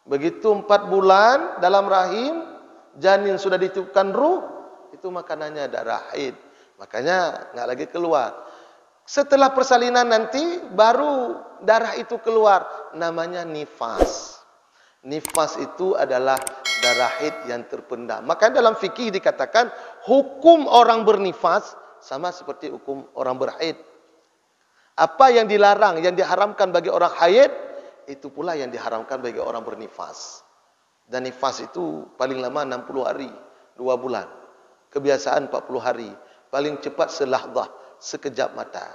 Begitu 4 bulan dalam rahim, janin sudah ditiupkan ruh, itu makanannya darah haid. Makanya nggak lagi keluar. Setelah persalinan nanti baru darah itu keluar, namanya nifas. Nifas itu adalah darah haid yang terpendam. Maka dalam fikih dikatakan hukum orang bernifas sama seperti hukum orang berhaid. Apa yang dilarang, yang diharamkan bagi orang haid, itu pula yang diharamkan bagi orang bernifas. Dan nifas itu paling lama 60 hari, 2 bulan. Kebiasaan 40 hari. Paling cepat selahdah, sekejap mata.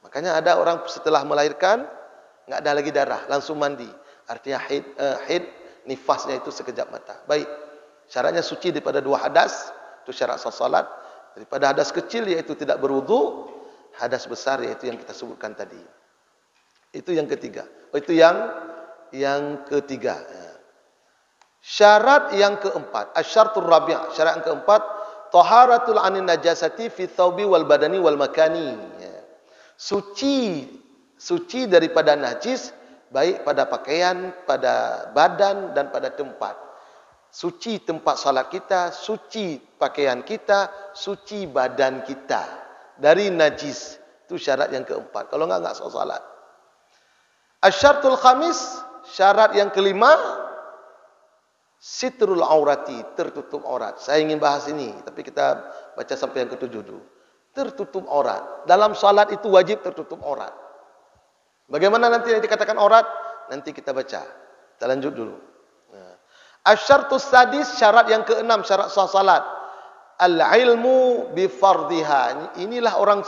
Makanya ada orang setelah melahirkan, nggak ada lagi darah, langsung mandi. Artinya haid, nifasnya itu sekejap mata. Baik, syaratnya suci daripada 2 hadas, itu syarat sah salat. Daripada hadas kecil, yaitu tidak berwudu. Hadas besar, yaitu yang kita sebutkan tadi. Itu yang ketiga. Itu yang ketiga. Syarat yang keempat, asyaratul rabi', syarat yang keempat, taharatul anin najasati fi thawbi wal badani wal makani. Suci daripada najis, baik pada pakaian, pada badan dan pada tempat. Suci tempat salat kita, suci pakaian kita, suci badan kita dari najis. Itu syarat yang keempat. Kalau enggak sah salat. Asyaratul khamis, syarat yang kelima, sitrul aurati, tertutup aurat. Saya ingin bahas ini, tapi kita baca sampai yang ke-7 dulu. Tertutup aurat. Dalam salat itu wajib tertutup aurat. Bagaimana nanti dikatakan aurat? Nanti kita baca. Kita lanjut dulu. Asyaratus sadis, syarat yang keenam, syarat sah salat. Al-ilmu bi fardhiha. Inilah orang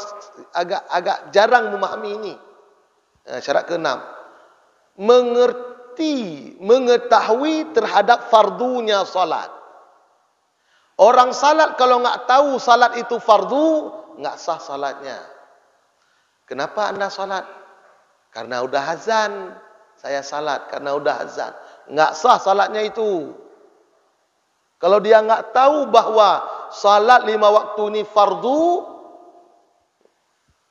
agak jarang memahami ini. Syarat keenam. Mengetahui terhadap fardunya salat. Orang salat kalau enggak tahu salat itu fardu, enggak sah salatnya. Kenapa anda salat? Karena udah azan. Saya salat karena udah azan. Enggak sah salatnya itu. Kalau dia enggak tahu bahwa salat 5 waktu ini fardu,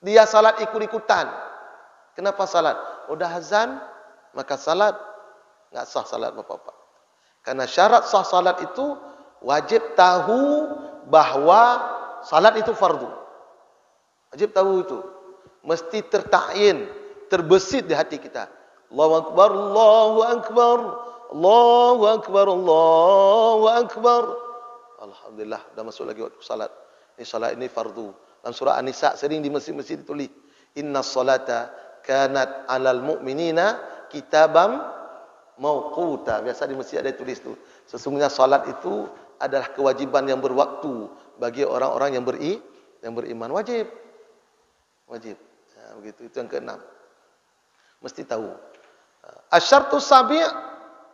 dia salat ikut-ikutan. Kenapa salat? Udah azan, maka salat enggak sah salat Bapak-bapak. Karena syarat sah salat itu wajib tahu bahwa salat itu fardu. Wajib tahu itu. Mesti tertakyin, terbesit di hati kita. Allahu akbar, Allahu akbar, Allahu akbar, Allahu akbar. Alhamdulillah, dah masuk lagi waktu salat. Ini salat ini fardu. Dalam surah An-Nisa sering di masjid-masjid ditulis, inna salata kanat 'alal mu'minina kitabam mauquta. Biasa di masjid ada tulis tu. Sesungguhnya salat itu adalah kewajiban yang berwaktu bagi orang-orang yang beriman. Wajib. Begitu. Itu yang keenam. Mesti tahu. Asyartus sabi',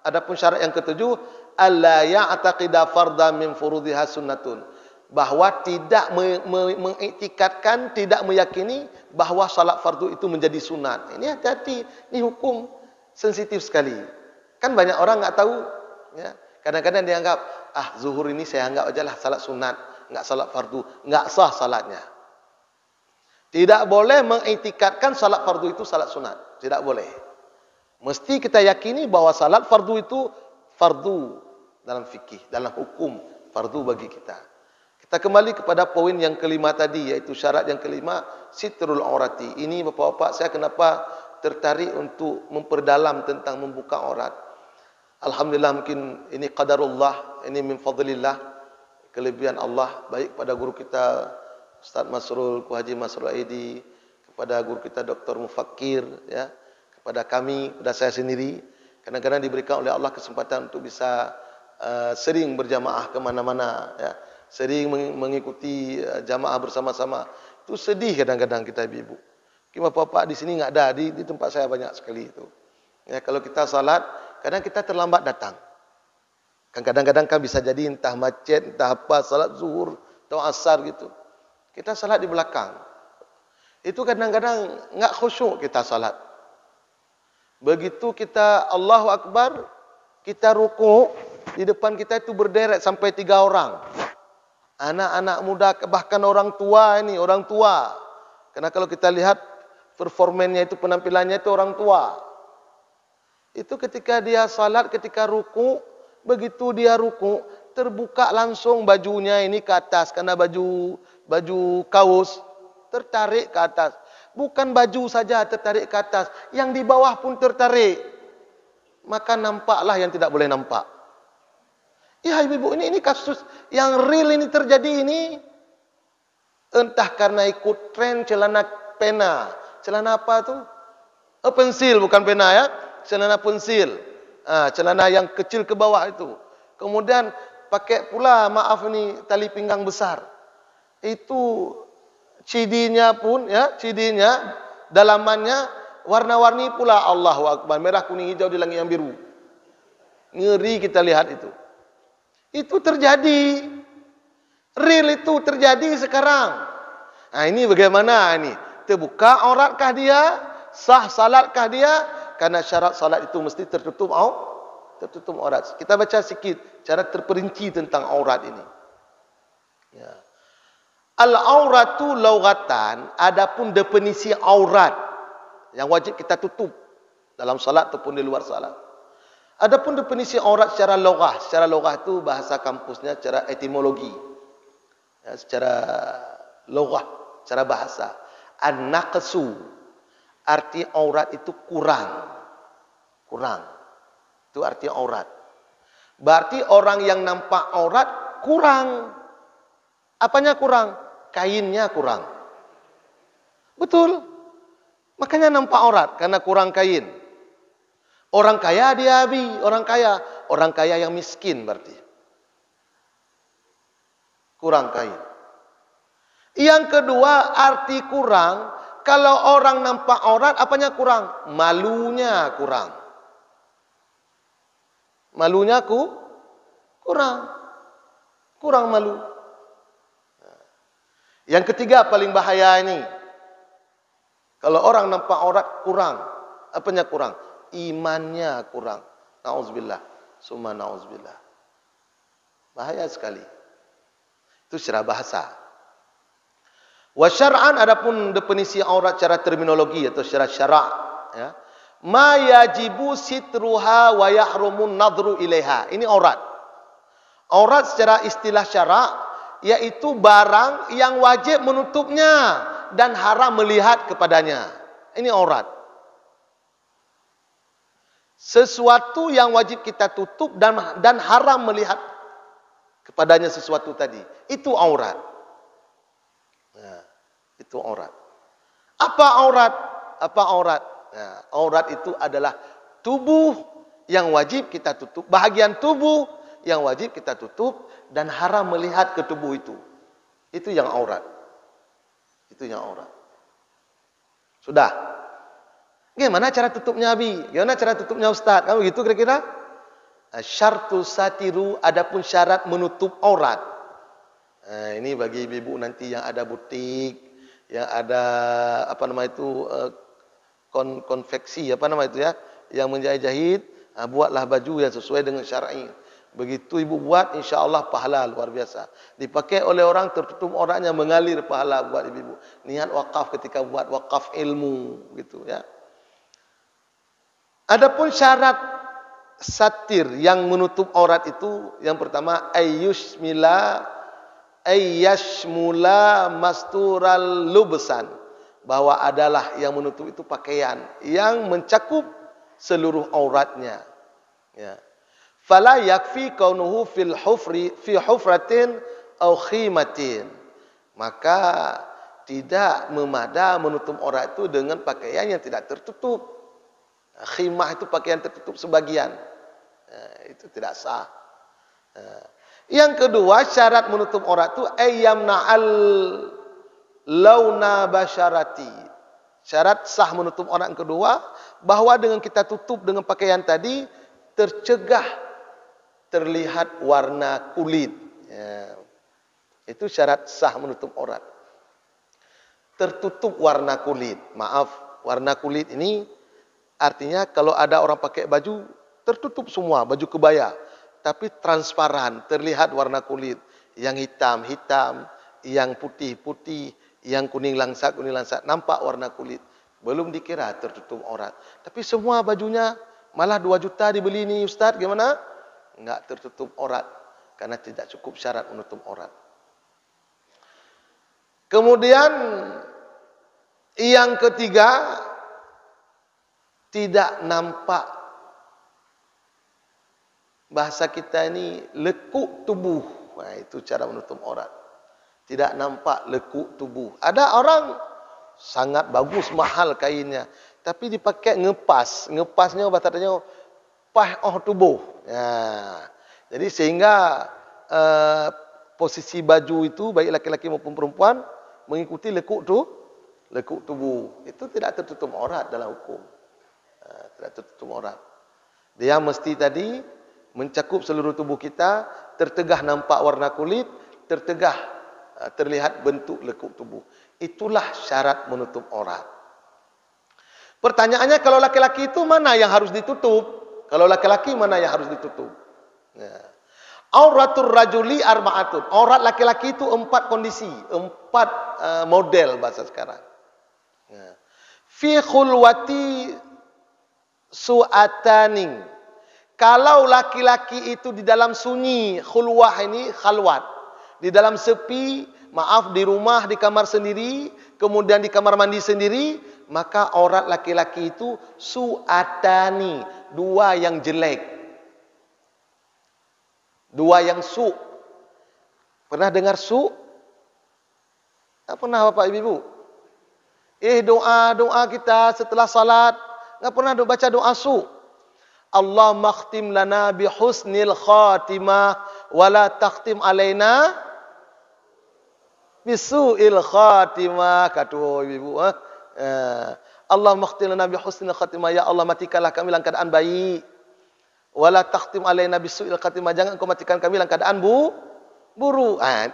adapun syarat yang ketujuh, alla ya'taqida fardhan min furudhiha sunnatun. Bahwa tidak mengiktikadkan, tidak meyakini bahwa salat fardu itu menjadi sunat. Ini hati-hati, ini hukum sensitif sekali. Kan banyak orang enggak tahu, ya. Kadang-kadang dia anggap, zuhur ini saya anggap ajalah salat sunat, enggak salat fardu, enggak sah salatnya. Tidak boleh mengiktikadkan salat fardu itu salat sunat, tidak boleh. Mesti kita yakini bahwa salat fardu itu fardu dalam fikih, dalam hukum fardu bagi kita. Kita kembali kepada poin yang kelima tadi, yaitu syarat yang kelima, sitrul aurati. Ini Bapak-bapak, saya kenapa tertarik untuk memperdalam tentang membuka aurat. Alhamdulillah, mungkin ini qadarullah, ini min fadlillah, kelebihan Allah, baik pada guru kita Ustaz Masrul, Haji Masrul Aidi, kepada guru kita Dr. Mufakir, ya, kepada kami, kepada saya sendiri. Kadang-kadang diberikan oleh Allah kesempatan untuk bisa sering berjamaah ke mana-mana, ya, sering mengikuti jamaah bersama-sama. Itu sedih kadang-kadang kita ibu-ibu. Mungkin bapak-bapak di sini enggak ada, di tempat saya banyak sekali itu. Ya, kalau kita salat, kadang kita terlambat datang. Kan kadang-kadang kan bisa jadi entah macet, entah apa, salat zuhur atau asar gitu. Kita salat di belakang. Itu kadang-kadang enggak khusyuk kita salat. Begitu kita Allahu Akbar, kita rukuk, di depan kita itu berderet sampai 3 orang. Anak-anak muda, bahkan orang tua ini, orang tua. Karena kalau kita lihat performennya itu, penampilannya itu orang tua. Itu ketika dia salat, ketika ruku, begitu dia ruku, terbuka langsung bajunya ini ke atas karena baju kaus tertarik ke atas. Bukan baju saja tertarik ke atas, yang di bawah pun tertarik. Maka nampaklah yang tidak boleh nampak. Ya ibu-ibu, ini kasus yang real ini terjadi ini. Entah karena ikut tren celana pena. Celana apa tu? Pensil, bukan pena ya. Celana pensil. Celana yang kecil ke bawah itu. Kemudian pakai pula, maaf ini, tali pinggang besar. Itu CD-nya pun, ya, CD-nya, dalamannya warna-warni pula. Allahu Akbar. Merah, kuning, hijau di langit yang biru. Ngeri kita lihat itu. Itu terjadi. Real itu terjadi sekarang. Nah ini bagaimana ini? Terbuka auratkah dia? Sah salatkah dia? Karena syarat salat itu mesti tertutup aurat. Kita baca sikit cara terperinci tentang aurat ini. Ya. Al-auratu laugatan, adapun definisi aurat yang wajib kita tutup dalam salat ataupun di luar salat. Adapun definisi aurat secara logah itu bahasa kampusnya secara etimologi. Ya, secara logah, secara bahasa. An-naqsu, arti aurat itu kurang. Itu arti aurat. Berarti orang yang nampak aurat kurang. Apanya kurang? Kainnya kurang. Betul. Makanya nampak aurat karena kurang kain. Orang kaya dia orang kaya yang miskin berarti. Kurang kain. Yang kedua, arti kurang, kalau orang nampak aurat, apanya kurang? Malunya kurang. Malunya kurang. Kurang malu. Yang ketiga paling bahaya ini. Kalau orang nampak aurat kurang, apanya kurang? Imannya kurang. Nauzubillah. Summa nauzubillah. Bahaya sekali. Itu secara bahasa. Wa syar'an, adapun definisi aurat secara terminologi atau secara syarak, ya. Ma yajibu sitruha wa yahrumun nadhru ilaiha. Ini aurat. Aurat secara istilah syarak yaitu barang yang wajib menutupnya dan haram melihat kepadanya. Ini aurat. Sesuatu yang wajib kita tutup dan haram melihat kepadanya sesuatu tadi. Itu aurat. Nah, itu aurat. Apa aurat? Nah, aurat itu adalah tubuh yang wajib kita tutup. Bahagian tubuh yang wajib kita tutup dan haram melihat ke tubuh itu. Itu yang aurat. Itu yang aurat. Sudah. Gimana cara tutupnya Abi? Gimana cara tutupnya Ustaz? Kamu gitu kira-kira? Syartu satiru, adapun syarat menutup aurat. Nah, ini bagi ibu-ibu nanti yang ada butik, yang ada konveksi, yang menjahit, buatlah baju yang sesuai dengan syar'i. Begitu ibu buat, insya-Allah pahala luar biasa. Dipakai oleh orang tertutup auratnya, mengalir pahala buat ibu-ibu. Niat wakaf ketika buat wakaf ilmu gitu ya. Adapun syarat satir yang menutup aurat itu, yang pertama ayyashmula mastural lubsan, bahwa adalah yang menutup itu pakaian yang mencakup seluruh auratnya. Ya. Fala yakfi kaunuhu fi hufratin aw khimatin. Maka tidak memada menutup aurat itu dengan pakaian yang tidak tertutup. Khimah itu pakaian tertutup sebagian. Itu tidak sah. Yang kedua, syarat menutup aurat itu ayyamna'al launa basyarati. Syarat sah menutup aurat yang kedua, bahwa dengan kita tutup dengan pakaian tadi, tercegah terlihat warna kulit. Itu syarat sah menutup aurat. Tertutup warna kulit. Maaf, warna kulit ini artinya kalau ada orang pakai baju, tertutup semua, baju kebaya. Tapi transparan, terlihat warna kulit. Yang hitam, yang putih, yang kuning langsat, nampak warna kulit. Belum dikira tertutup aurat. Tapi semua bajunya Malah 2 juta dibeli ni Ustaz, gimana? Enggak tertutup aurat. Karena tidak cukup syarat menutup aurat. Kemudian yang ketiga, tidak nampak, bahasa kita ini lekuk tubuh. Nah, itu cara menutup aurat. Tidak nampak lekuk tubuh. Ada orang sangat bagus, mahal kainnya, tapi dipakai ngepas. Ngepasnya bahasanya pah tubuh. Ya. Jadi sehingga posisi baju itu baik laki-laki maupun perempuan mengikuti lekuk tubuh. Itu tidak tertutup aurat dalam hukum. Tidak tertutup aurat. Dia mesti tadi mencakup seluruh tubuh kita, tertegah nampak warna kulit, tertegah terlihat bentuk lekuk tubuh. Itulah syarat menutup aurat. Pertanyaannya, kalau laki-laki itu mana yang harus ditutup? Kalau laki-laki mana yang harus ditutup? Ya. Auratul rajuli arba'atun. Aurat laki-laki itu 4 kondisi, 4 model bahasa sekarang. Ya. Fi khulwati su'ataning. Kalau laki-laki itu di dalam sunyi, khulwah ini khalwat. Di dalam sepi, maaf, di rumah, di kamar sendiri, kemudian di kamar mandi sendiri, maka aurat laki-laki itu su'atani, 2 yang jelek. 2 yang su'. Pernah dengar su'? Tak pernah Bapak Ibu? Doa kita setelah salat, tak pernah baca doa su'. Allah makhtim lana bihusnil khatimah wala takhtim alaina bisu'il khatimah. Kata ibu, Allah makhtim lana bihusnil khatimah, ya Allah matikanlah kami dalam keadaan baik. Wala takhtim alaina bisu'il khatimah, jangan kau matikan kami dalam keadaan buruk.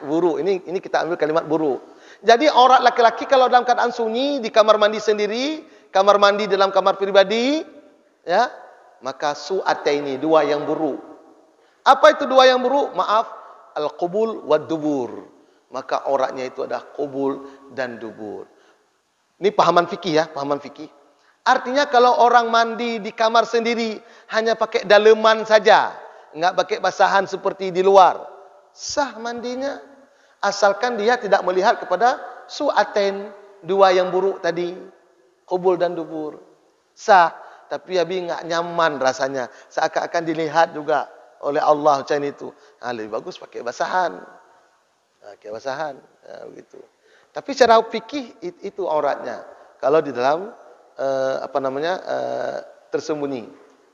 Buruk ini kita ambil kalimat buruk. Jadi aurat laki-laki kalau dalam keadaan sunyi di kamar mandi sendiri, kamar mandi dalam kamar pribadi, ya, maka su'ataini, 2 yang buruk. Apa itu 2 yang buruk? Maaf, al-qubul wad dubur. Maka auratnya itu ada qubul dan dubur. Ini pahaman fikih ya, pahaman fikih. Artinya kalau orang mandi di kamar sendiri hanya pakai daleman saja, enggak pakai basahan seperti di luar, sah mandinya. Asalkan dia tidak melihat kepada su'atain, 2 yang buruk tadi, qubul dan dubur. Sah. Tapi Abi enggak nyaman rasanya. Seakan-akan dilihat juga oleh Allah macam itu. Lebih bagus pakai basahan. Pakai basahan. Begitu. Tapi secara fikih itu auratnya. Kalau di dalam tersembunyi.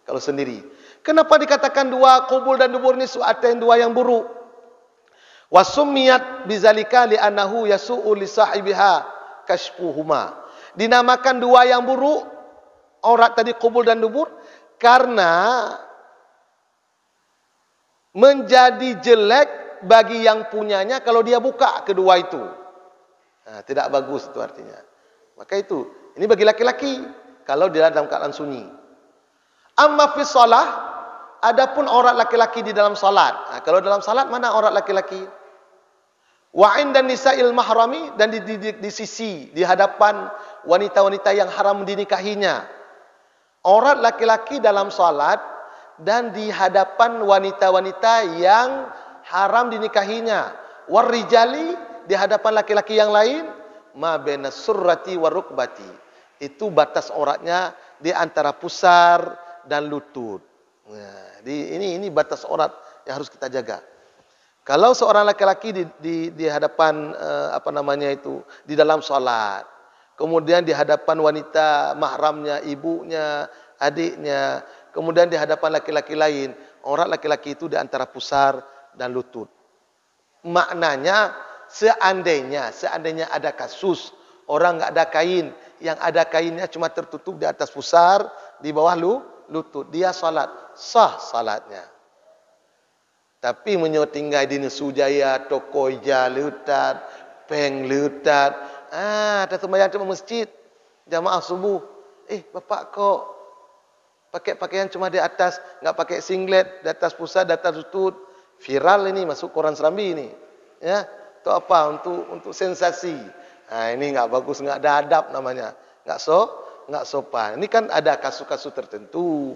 Kalau sendiri. Kenapa dikatakan 2 qubul dan dubur ini su'atain, 2 yang buruk? Wasummiyat bizalika li'annahu yasu'u li sahibiha kashfuhuma. Dinamakan 2 yang buruk, aurat tadi qubul dan dubur, karena menjadi jelek bagi yang punyanya kalau dia buka kedua itu. Tidak bagus itu artinya. Maka itu, ini bagi laki-laki kalau dia dalam keadaan sunyi. Amma fi shalah, adapun aurat laki-laki di dalam salat. Kalau dalam salat mana aurat laki-laki? Wa indan nisa'il mahrami, dan di sisi, di hadapan wanita-wanita yang haram dinikahinya. Aurat laki-laki dalam salat dan di hadapan wanita-wanita yang haram dinikahinya. Warrijali, di hadapan laki-laki yang lain, ma baina surrati wa rukbati. Itu batas auratnya di antara pusar dan lutut. Nah, ini batas aurat yang harus kita jaga. Kalau seorang laki-laki di hadapan di dalam salat, kemudian di hadapan wanita mahramnya, ibunya, adiknya, kemudian di hadapan laki-laki lain, aurat laki-laki itu di antara pusar dan lutut. Maknanya seandainya ada kasus orang enggak ada kain, yang ada kainnya cuma tertutup di atas pusar, di bawah lutut, dia salat, sah salatnya. Tapi menyotinggai di Sujaya, Tokoja leutat, Peng leutat, ada sembahyang di masjid, jamaah subuh. Bapak kok pakai pakaian cuma di atas, enggak pakai singlet, di atas pusar, di atas lutut. Viral ini, masuk koran Serambi ini. Ya, itu apa? Untuk sensasi. Ini enggak bagus, enggak ada adab namanya. Enggak sopan. Ini kan ada kasus-kasus tertentu.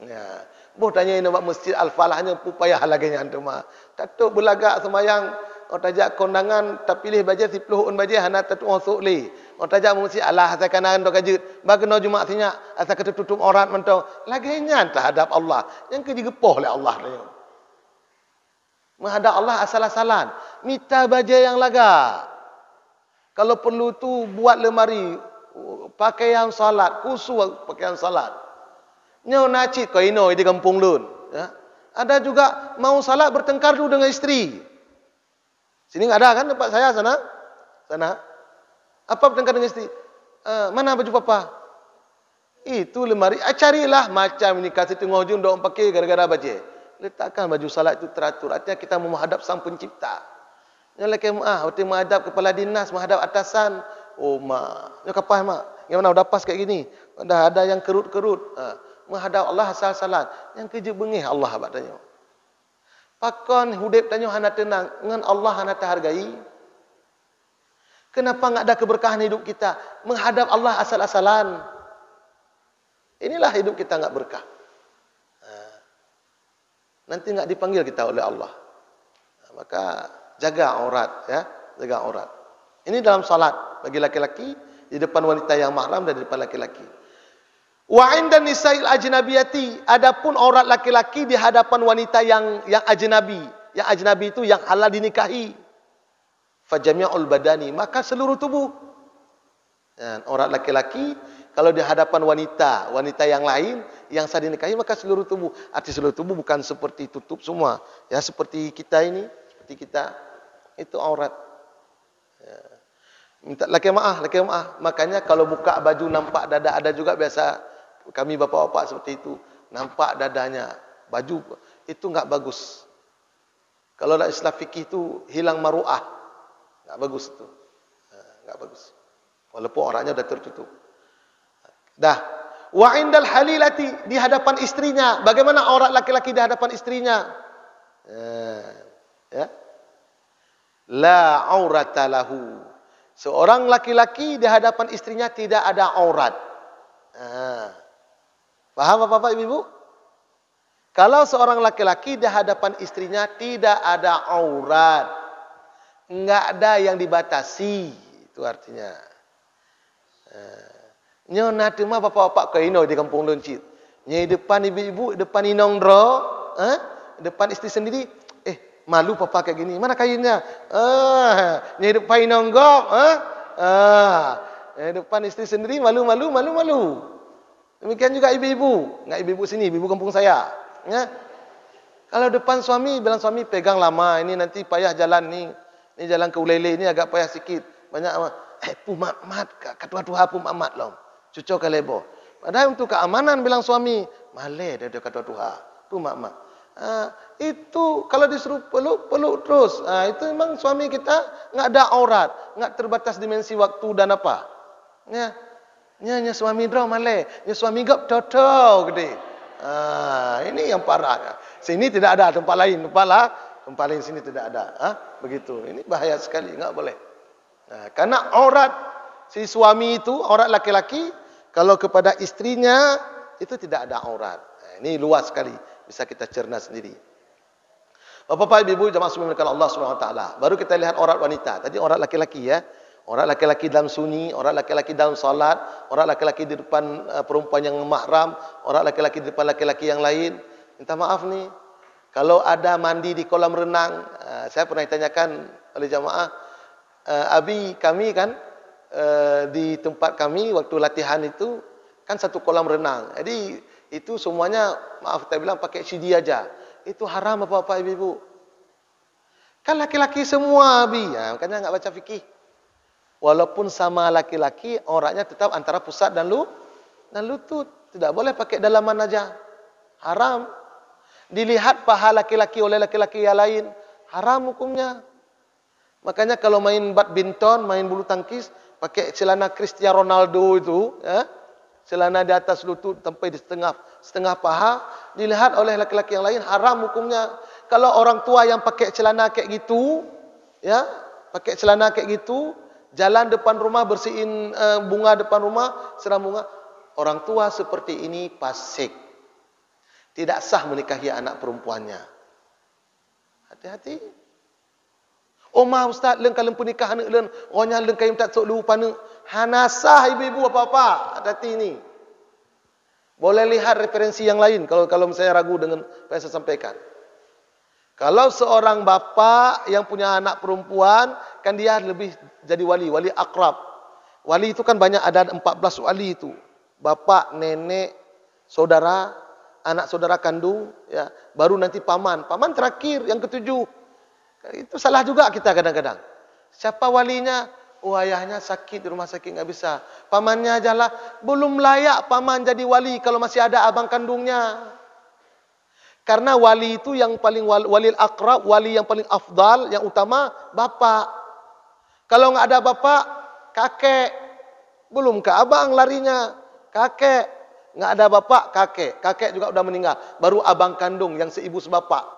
Ya. Boh tanya ini buat masjid Al-Falahnya payah lagi nya antum mah. Tatuk belagak semayang, orang tajak kondangan tak pilih baca 10 un baca hana tatuk masuk li. Orang tajak masjid Allah saya kanan dok kajut. Bagno Jumaat sinya asa ketutup aurat mentau. Lagi nya terhadap Allah. Yang kejigepoh oleh Allah tanya. Menghadap Allah asal-asalan. Minta baca yang laga. Kalau perlu tu buat lemari pakaian salat, khusus pakaian salat. Nyo nacit ko ino di kampung lun. Ya. Ada juga mau salat bertengkar dulu dengan istri. Sini enggak ada kan tempat saya sana? Sana. Apa bertengkar dengan istri? Mana baju papa? Itu lemari. Carilah macam ini kasih tengok jun dok pakai gara-gara baca. Letakkan baju salat itu teratur. Artinya kita menghadap Sang Pencipta. Yang lagi waktu menghadap kepala dinas, menghadap atasan. Oh mak, yang kapan mak? Yang mana udah pas kayak gini? Dah ada yang kerut-kerut. Menghadap Allah asal salat. Yang kerja bengih Allah abad tanya. Pakon hudip tanya hana tenang. Dengan Allah hana terhargai. Kenapa enggak ada keberkahan hidup kita? Menghadap Allah asal-asalan. Inilah hidup kita enggak berkah. Nanti enggak dipanggil kita oleh Allah. Maka jaga aurat, ya, jaga aurat. Ini dalam salat bagi laki-laki di depan wanita yang mahram dan di depan laki-laki. Wa 'inda nisa'il ajnabiyati, adapun aurat laki-laki di hadapan wanita yang ajnabi. Yang ajnabi itu yang halal dinikahi. Fa jami'ul badani, maka seluruh tubuh. Dan aurat laki-laki kalau di hadapan wanita yang lain yang sah dinikahi maka seluruh tubuh. Arti seluruh tubuh bukan seperti tutup semua. Ya seperti kita ini, seperti kita itu aurat. Ya. Minta laki maaf. Makanya kalau buka baju nampak dada, ada juga biasa kami bapak-bapak seperti itu, nampak dadanya, baju itu enggak bagus. Kalau dalam istilah fikih itu hilang maruah. Enggak bagus itu. Enggak bagus. Walaupun orangnya sudah tertutup. Dah. Wa 'indal halilati, di hadapan istrinya. Bagaimana aurat laki-laki di hadapan istrinya? Ya. La aurata lahu. Seorang laki-laki di hadapan istrinya tidak ada aurat. Paham Bapak Ibu? Kalau seorang laki-laki di hadapan istrinya tidak ada aurat, enggak ada yang dibatasi, itu artinya. Nyo nate mah bapak-bapak ko ino di kampung Loncit. Nyai depan ibu-ibu, depan inong dro, depan istri sendiri, malu papa kayak gini. Mana kainnya? Nyai depan inong gop, depan istri sendiri malu. Demikian juga ibu-ibu. Enggak ibu-ibu sini, ibu kampung saya. Ya. Kalau depan suami, bilang suami pegang lama, ini nanti payah jalan ni. Ini jalan ke Ulele ini agak payah sikit. Banyak pu mat, katua-tua pu mat lom. Cucok ke lebo. Padahal untuk keamanan bilang suami, male dia katua-tua. Pu mat. Itu kalau disuruh peluk terus. Itu memang suami kita enggak ada aurat, enggak terbatas dimensi waktu dan apa. Ya. Nya suami draw male, nya suami gap toto gede. Ini yang parah. Sini tidak ada, tempat lain sini tidak ada. Begitu. Ini bahaya sekali, enggak boleh. Karena aurat si suami itu, aurat laki-laki kalau kepada istrinya itu tidak ada aurat. Ini luas sekali, bisa kita cerna sendiri. Bapak-bapak, ibu-ibu, jemaah sekalian Allah Subhanahu wa taala. Baru kita lihat aurat wanita. Tadi aurat laki-laki ya. Orang laki-laki dalam sunyi, orang laki-laki dalam salat, orang laki-laki di depan perempuan yang mahram, orang laki-laki di depan laki-laki yang lain. Minta maaf nih, kalau ada mandi di kolam renang, saya pernah ditanyakan oleh jamaah, Abi kami kan di tempat kami waktu latihan itu kan satu kolam renang. Jadi itu semuanya maaf saya bilang pakai CD aja. Itu haram Bapak Ibu. Kan laki-laki semua Abi, makanya enggak baca fikih. Walaupun sama laki-laki, auratnya tetap antara pusat dan lutut. Tidak boleh pakai dalaman aja. Haram. Dilihat paha laki-laki oleh laki-laki yang lain. Haram hukumnya. Makanya kalau main badminton, main bulu tangkis, pakai celana Cristiano Ronaldo itu, ya, celana di atas lutut sampai di setengah paha, dilihat oleh laki-laki yang lain, haram hukumnya. Kalau orang tua yang pakai celana kayak gitu, ya, pakai celana kayak gitu, jalan depan rumah bersihin bunga depan rumah, siram bunga. Orang tua seperti ini fasik. tidak sah menikahi anak perempuannya. Hati-hati. Omah ustaz leun kalem pernikah anak leun, ronya leun kaim tak sok lupa nu. Hanasah ibu-ibu apa-apa. Hati-hati ni. Boleh lihat referensi yang lain kalau saya ragu dengan apa yang saya sampaikan. Kalau seorang bapa yang punya anak perempuan, kan dia lebih jadi wali akrab. Wali itu kan banyak, ada 14 wali itu. Bapa, nenek, saudara, anak saudara kandung, ya, baru nanti paman. Paman terakhir yang ketujuh. Itu salah juga kita kadang-kadang. Siapa walinya? Oh, ayahnya sakit di rumah sakit enggak bisa. Pamannya ajalah, belum layak paman jadi wali kalau masih ada abang kandungnya. Karena wali itu yang paling wali akrab, wali yang paling afdal, yang utama bapak. Kalau enggak ada bapak, kakek. Belum ke abang larinya, kakek. Enggak ada bapak, kakek. Kakek juga udah meninggal. Baru abang kandung yang seibu sebapak.